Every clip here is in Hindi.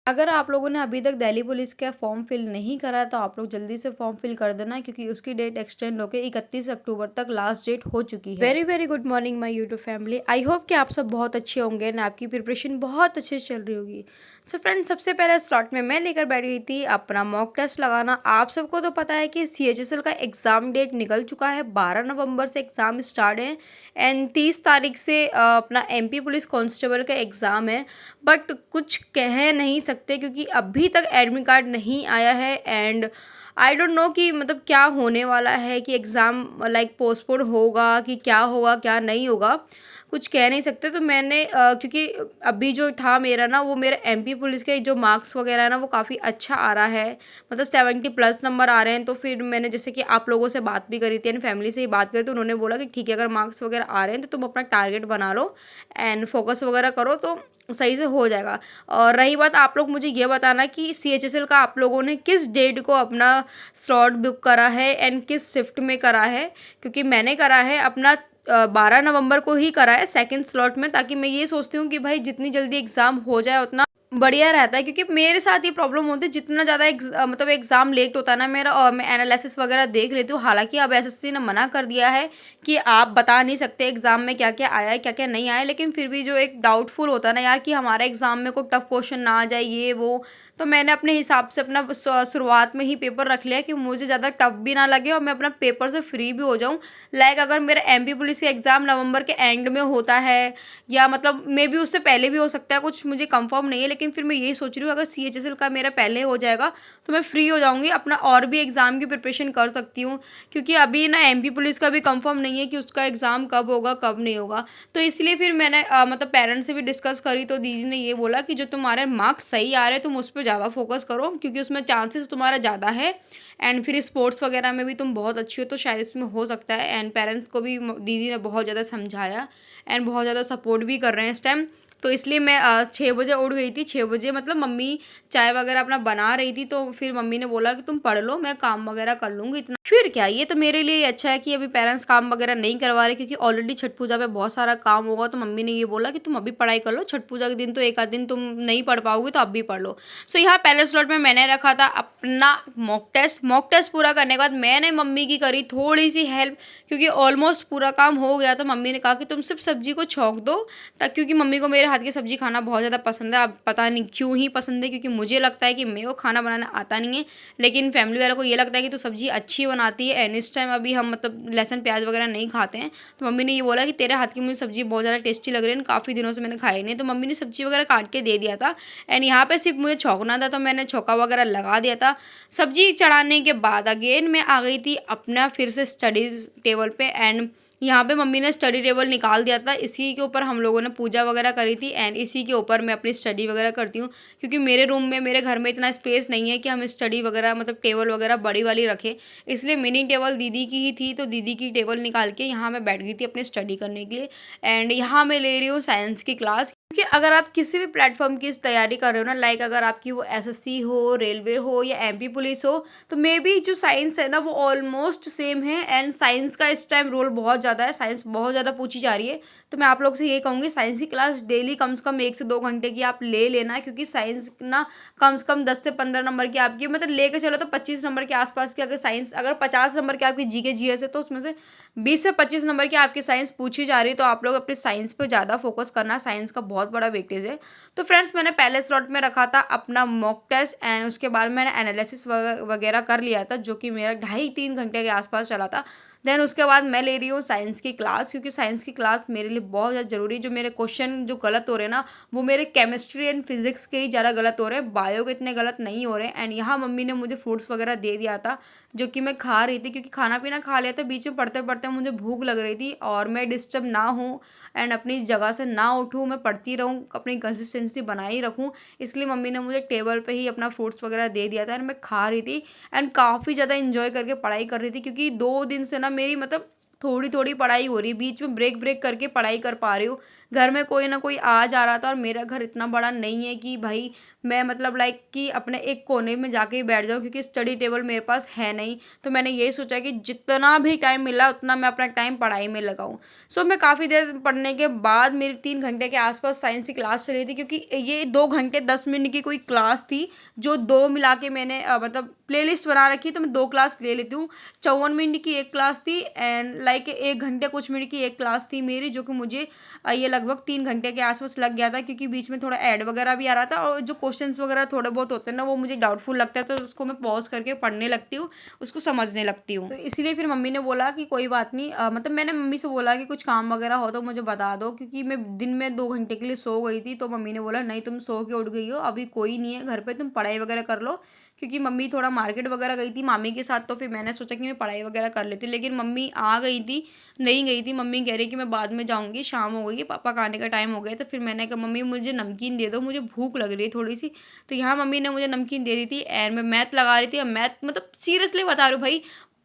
अगर आप लोगों ने अभी तक दिल्ली पुलिस का फॉर्म फिल नहीं करा तो आप लोग जल्दी से फॉर्म फिल कर देना, क्योंकि उसकी डेट एक्सटेंड होकर 31 अक्टूबर तक लास्ट डेट हो चुकी है। Very very good morning my YouTube family. I hope कि आप सब बहुत अच्छे होंगे एंड आपकी प्रिपरेशन बहुत अच्छे से चल रही होगी। सो फ्रेंड्स, सबसे पहले स्लॉट में मैं लेकर बैठी हुई थी अपना मॉक टेस्ट लगाना। आप सबको तो पता है कि CHSL का एग्ज़ाम डेट निकल चुका है। 12 नवंबर से एग्ज़ाम स्टार्ट है एंड 30 तारीख से अपना MP पुलिस कांस्टेबल का एग्ज़ाम है। बट कुछ कह नहीं सकते क्योंकि अभी तक एडमिट कार्ड नहीं आया है एंड आई डोंट नो कि मतलब क्या होने वाला है, कि एग्ज़ाम लाइक पोस्टपोन होगा कि क्या होगा क्या नहीं होगा, कुछ कह नहीं सकते। तो मैंने क्योंकि अभी जो था मेरा ना, वो मेरा MP पुलिस के जो मार्क्स वगैरह है ना, वो काफ़ी अच्छा आ रहा है, मतलब 70+ नंबर आ रहे हैं। तो फिर मैंने जैसे कि आप लोगों से बात भी करी थी एंड फैमिली से ही बात करी, तो उन्होंने बोला कि ठीक है, अगर मार्क्स वगैरह आ रहे हैं तो तुम अपना टारगेट बना लो एंड फोकस वगैरह करो तो सही से हो जाएगा। और रही बात, आप लोग मुझे ये बताना कि CHSL का आप लोगों ने किस डेट को अपना स्लॉट बुक करा है एंड किस शिफ्ट में करा है, क्योंकि मैंने करा है अपना 12 नवंबर को ही करा है सेकंड स्लॉट में, ताकि मैं ये सोचती हूँ कि भाई जितनी जल्दी एग्ज़ाम हो जाए उतना बढ़िया रहता है। क्योंकि मेरे साथ ये प्रॉब्लम होती है, जितना ज़्यादा मतलब एग्ज़ाम लेट होता है ना मेरा, और मैं एनालिसिस वगैरह देख लेती हूँ। हालांकि अब SSC ने मना कर दिया है कि आप बता नहीं सकते एग्ज़ाम में क्या क्या आया है क्या क्या नहीं आया है, लेकिन फिर भी जो एक डाउटफुल होता है ना यार, कि हमारे एग्ज़ाम में कोई टफ क्वेश्चन ना आ जाए ये वो, तो मैंने अपने हिसाब से अपना शुरुआत में ही पेपर रख लिया कि मुझे ज़्यादा टफ भी ना लगे और मैं अपना पेपर से फ्री भी हो जाऊँ। लाइक अगर मेरा MP पुलिस का एग्ज़ाम नवंबर के एंड में होता है, या मतलब मे भी उससे पहले भी हो सकता है, कुछ मुझे कंफर्म नहीं है, लेकिन फिर मैं यही सोच रही हूँ अगर CHSL का मेरा पहले हो जाएगा तो मैं फ्री हो जाऊँगी, अपना और भी एग्ज़ाम की प्रिपरेशन कर सकती हूँ। क्योंकि अभी ना MP पुलिस का भी कंफर्म नहीं है कि उसका एग्ज़ाम कब होगा कब नहीं होगा। तो इसलिए फिर मैंने मतलब पेरेंट्स से भी डिस्कस करी, तो दीदी ने ये बोला कि जो तुम्हारे मार्क्स सही आ रहे हैं तुम उस पर ज़्यादा फोकस करो, क्योंकि उसमें चांसेस तुम्हारा ज़्यादा है एंड फिर स्पोर्ट्स वगैरह में भी तुम बहुत अच्छी हो, तो शायद इसमें हो सकता है। एंड पेरेंट्स को भी दीदी ने बहुत ज़्यादा समझाया एंड बहुत ज़्यादा सपोर्ट भी कर रहे हैं इस टाइम। तो इसलिए मैं 6 बजे उठ गई थी। 6 बजे मतलब मम्मी चाय वगैरह अपना बना रही थी, तो फिर मम्मी ने बोला कि तुम पढ़ लो, मैं काम वगैरह कर लूँगी इतना। फिर क्या, ये तो मेरे लिए अच्छा है कि अभी पेरेंट्स काम वगैरह नहीं करवा रहे, क्योंकि ऑलरेडी छठ पूजा पे बहुत सारा काम होगा। तो मम्मी ने ये बोला कि तुम अभी पढ़ाई कर लो, छठ पूजा के दिन तो एक आध दिन तुम नहीं पढ़ पाओगे, तो अब भी पढ़ लो। सो यहाँ पहले स्लॉट में मैंने रखा था अपना मॉक टेस्ट। मॉक टेस्ट पूरा करने के बाद मैंने मम्मी की करी थोड़ी सी हेल्प, क्योंकि ऑलमोस्ट पूरा काम हो गया। तो मम्मी ने कहा कि तुम सिर्फ सब्जी को छौंक दो, तक क्योंकि मम्मी को मेरे हाथ की सब्जी खाना बहुत ज़्यादा पसंद है। अब पता नहीं क्यों ही पसंद है, क्योंकि मुझे लगता है कि मेरे को खाना बनाना आता नहीं है, लेकिन फैमिली वालों को ये लगता है कि तू सब्जी अच्छी बनाती है। एंड इस टाइम अभी हम मतलब लहसुन प्याज वगैरह नहीं खाते हैं, तो मम्मी ने ये बोला कि तेरे हाथ की मुझे सब्जी बहुत ज़्यादा टेस्टी लग रही है, काफ़ी दिनों से मैंने खाई नहीं। तो मम्मी ने सब्जी वगैरह काट के दे दिया था एंड यहाँ पे सिर्फ मुझे छौंकना था, तो मैंने छौंका वगैरह लगा दिया था। सब्जी चढ़ाने के बाद अगेन मैं आ गई थी अपना फिर से स्टडी टेबल पे एंड यहाँ पे मम्मी ने स्टडी टेबल निकाल दिया था। इसी के ऊपर हम लोगों ने पूजा वगैरह करी थी एंड इसी के ऊपर मैं अपनी स्टडी वगैरह करती हूँ, क्योंकि मेरे रूम में मेरे घर में इतना स्पेस नहीं है कि हम स्टडी वगैरह मतलब टेबल वगैरह बड़ी वाली रखें। इसलिए मिनी टेबल दीदी की ही थी, तो दीदी की टेबल निकाल के यहाँ मैं बैठ गई थी अपनी स्टडी करने के लिए। एंड यहाँ मैं ले रही हूँ साइंस की क्लास, क्योंकि अगर आप किसी भी प्लेटफॉर्म की इस तैयारी कर रहे हो ना, लाइक अगर आपकी वो SSC हो, रेलवे हो या MP पुलिस हो, तो मे बी जो साइंस है ना वो ऑलमोस्ट सेम है। एंड साइंस का इस टाइम रोल बहुत ज़्यादा है, साइंस बहुत ज़्यादा पूछी जा रही है। तो मैं आप लोग से ये कहूँगी, साइंस की क्लास डेली कम से कम 1 से 2 घंटे की आप ले लेना, क्योंकि साइंस ना कम से कम 10 से 15 नंबर की आपकी मतलब लेके चलो तो 25 नंबर के आसपास की। अगर साइंस अगर 50 नंबर की आपकी GK GS है, तो उसमें से 20 से 25 नंबर की आपकी साइंस पूछी जा रही है। तो आप लोग अपने साइंस पर ज़्यादा फोकस करना, साइंस का बहुत बड़ा वेटेज है। तो फ्रेंड्स, मैंने पहले स्लॉट में रखा था अपना मॉक टेस्ट एंड उसके बाद मैंने एनालिसिस वगैरह कर लिया था, जो कि मेरा 2.5-3 घंटे के आसपास चला था। देन उसके बाद मैं ले रही हूँ साइंस की क्लास, क्योंकि साइंस की क्लास मेरे लिए बहुत ज़्यादा ज़रूरी है। जो मेरे क्वेश्चन जो गलत हो रहे हैं ना, वो मेरे केमिस्ट्री एंड फिजिक्स के ही ज़्यादा गलत हो रहे हैं, बायो के इतने गलत नहीं हो रहे हैं। एंड यहाँ मम्मी ने मुझे फ्रूट्स वगैरह दे दिया था, जो कि मैं खा रही थी, क्योंकि खाना पीना खा लिया था। बीच में पढ़ते पढ़ते मुझे भूख लग रही थी और मैं डिस्टर्ब ना हूँ एंड अपनी जगह से ना उठूँ, मैं पढ़ती रहूँ, अपनी कंसिस्टेंसी बनाई रखूँ। इसलिए मम्मी ने मुझे टेबल पे ही अपना फ्रूट्स वगैरह दे दिया था एंड मैं खा रही थी एंड काफ़ी ज़्यादा इंजॉय करके पढ़ाई कर रही थी, क्योंकि 2 दिन से ना मेरी मतलब थोड़ी थोड़ी पढ़ाई हो रही है, बीच में ब्रेक ब्रेक करके पढ़ाई कर पा रही हूँ। घर में कोई ना कोई आ जा रहा था और मेरा घर इतना बड़ा नहीं है कि भाई मैं मतलब लाइक कि अपने एक कोने में जाके ही बैठ जाऊँ, क्योंकि स्टडी टेबल मेरे पास है नहीं। तो मैंने यही सोचा कि जितना भी टाइम मिला उतना मैं अपना टाइम पढ़ाई में लगाऊँ। सो मैं काफ़ी देर पढ़ने के बाद मेरी 3 घंटे के आसपास साइंस की क्लास चली थी, क्योंकि ये 2 घंटे 10 मिनट की कोई क्लास थी, जो दो मिला के मैंने मतलब प्लेलिस्ट बना रखी, तो मैं 2 क्लास ले लेती हूँ। 54 मिनट की एक क्लास थी एंड लाइक 1 घंटे कुछ मिनट की एक क्लास थी मेरी, जो कि मुझे ये लगभग 3 घंटे के आसपास लग गया था, क्योंकि बीच में थोड़ा ऐड वगैरह भी आ रहा था और जो क्वेश्चंस वगैरह थोड़े बहुत होते हैं ना वो मुझे डाउटफुल लगता है, तो उसको मैं पॉज करके पढ़ने लगती हूँ, उसको समझने लगती हूँ। तो इसीलिए फिर मम्मी ने बोला कि कोई बात नहीं, मतलब मैंने मम्मी से बोला कि कुछ काम वगैरह हो तो मुझे बता दो, क्योंकि मैं दिन में 2 घंटे के लिए सो गई थी। तो मम्मी ने बोला नहीं, तुम सो के उठ गई हो, अभी कोई नहीं है घर पे, तुम पढ़ाई वगैरह कर लो। क्योंकि मम्मी थोड़ा मार्केट वगैरह गई थी मामी के साथ, तो फिर मैंने सोचा कि मैं पढ़ाई वगैरह कर लेती, लेकिन मम्मी आ गई थी, नहीं गई थी। मम्मी कह रही कि मैं बाद में जाऊँगी, शाम हो गई है, पापा का आने का टाइम हो गया। तो फिर मैंने कहा मम्मी मुझे नमकीन दे दो, मुझे भूख लग रही है थोड़ी सी। तो यहाँ मम्मी ने मुझे नमकीन दे दी थी एंड मैं मैथ लगा रही थी। और मैथ मतलब सीरियसली बता रही हूँ भाई,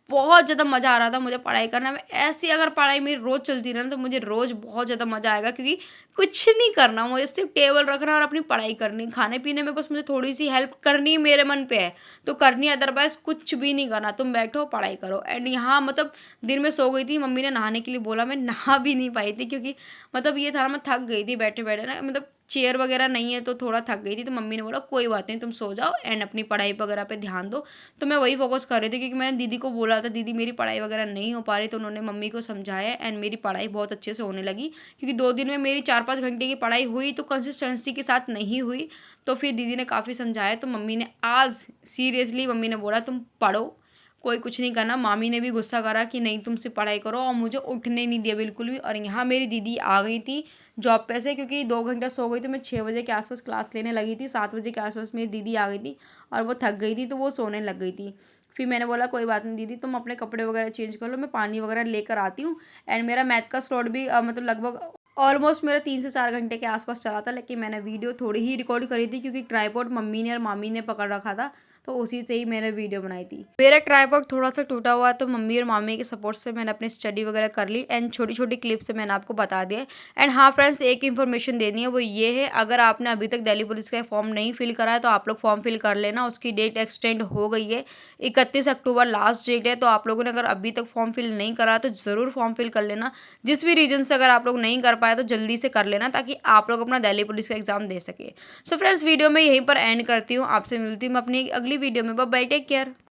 बहुत ज़्यादा मज़ा आ रहा था मुझे पढ़ाई करने में। ऐसी अगर पढ़ाई मेरी रोज़ चलती रहे ना तो मुझे रोज़ बहुत ज़्यादा मज़ा आएगा, क्योंकि कुछ नहीं करना, मुझे सिर्फ टेबल रखना और अपनी पढ़ाई करनी। खाने पीने में बस मुझे थोड़ी सी हेल्प करनी मेरे मन पे है तो करनी, अदरवाइज कुछ भी नहीं करना। तुम बैठो पढ़ाई करो। एंड यहाँ मतलब दिन में सो गई थी, मम्मी ने नहाने के लिए बोला, मैं नहा भी नहीं पाई थी, क्योंकि मतलब ये था ना मैं थक गई थी बैठे बैठे ना, मतलब चेयर वगैरह नहीं है तो थोड़ा थक गई थी। तो मम्मी ने बोला कोई बात नहीं, तुम सो जाओ एंड अपनी पढ़ाई वगैरह पे ध्यान दो। तो मैं वही फोकस कर रही थी, क्योंकि मैंने दीदी को बोला था दीदी मेरी पढ़ाई वगैरह नहीं हो पा रही, तो उन्होंने मम्मी को समझाया एंड मेरी पढ़ाई बहुत अच्छे से होने लगी। क्योंकि 2 दिन में मेरी 4-5 घंटे की पढ़ाई हुई तो कंसिस्टेंसी के साथ नहीं हुई। तो फिर दीदी ने काफ़ी समझाया, तो मम्मी ने आज सीरियसली मम्मी ने बोला तुम पढ़ो, कोई कुछ नहीं करना। मामी ने भी गुस्सा करा कि नहीं तुम सिर्फ पढ़ाई करो, और मुझे उठने नहीं दिया बिल्कुल भी। और यहाँ मेरी दीदी आ गई थी जॉब पे से, क्योंकि 2 घंटा सो गई थी मैं। 6 बजे के आसपास क्लास लेने लगी थी, 7 बजे के आसपास मेरी दीदी आ गई थी और वो थक गई थी तो वो सोने लग गई थी। फिर मैंने बोला कोई बात नहीं दीदी, तुम अपने कपड़े वगैरह चेंज कर लो, मैं पानी वगैरह लेकर आती हूँ। एंड मेरा मैथ का स्लॉट भी मतलब लगभग ऑलमोस्ट मेरा 3 से 4 घंटे के आसपास चला था, लेकिन मैंने वीडियो थोड़ी ही रिकॉर्ड करी थी, क्योंकि ट्राईपॉड मम्मी ने और मामी ने पकड़ रखा था, तो उसी से ही मैंने वीडियो बनाई थी। मेरा ट्राईपॉड थोड़ा सा टूटा हुआ है, तो मम्मी और मामी के सपोर्ट से मैंने अपनी स्टडी वगैरह कर ली एंड छोटी छोटी क्लिप से मैंने आपको बता दिया। एंड हाँ फ्रेंड्स, एक इन्फॉर्मेशन देनी है, वो ये है अगर आपने अभी तक दिल्ली पुलिस का फॉर्म नहीं फिल करा है तो आप लोग फॉर्म फिल कर लेना। उसकी डेट एक्सटेंड हो गई है, 31 अक्टूबर लास्ट डेट है। तो आप लोगों ने अगर अभी तक फॉर्म फिल नहीं करा तो ज़रूर फॉर्म फिल कर लेना। जिस भी रीजन से अगर आप लोग नहीं कर पाए तो जल्दी से कर लेना, ताकि आप लोग अपना दिल्ली पुलिस का एग्जाम दे सके। सो फ्रेंड्स, वीडियो में यहीं पर एंड करती हूँ, आपसे मिलती हूँ अपनी अगली वीडियो में। Bye bye, take care.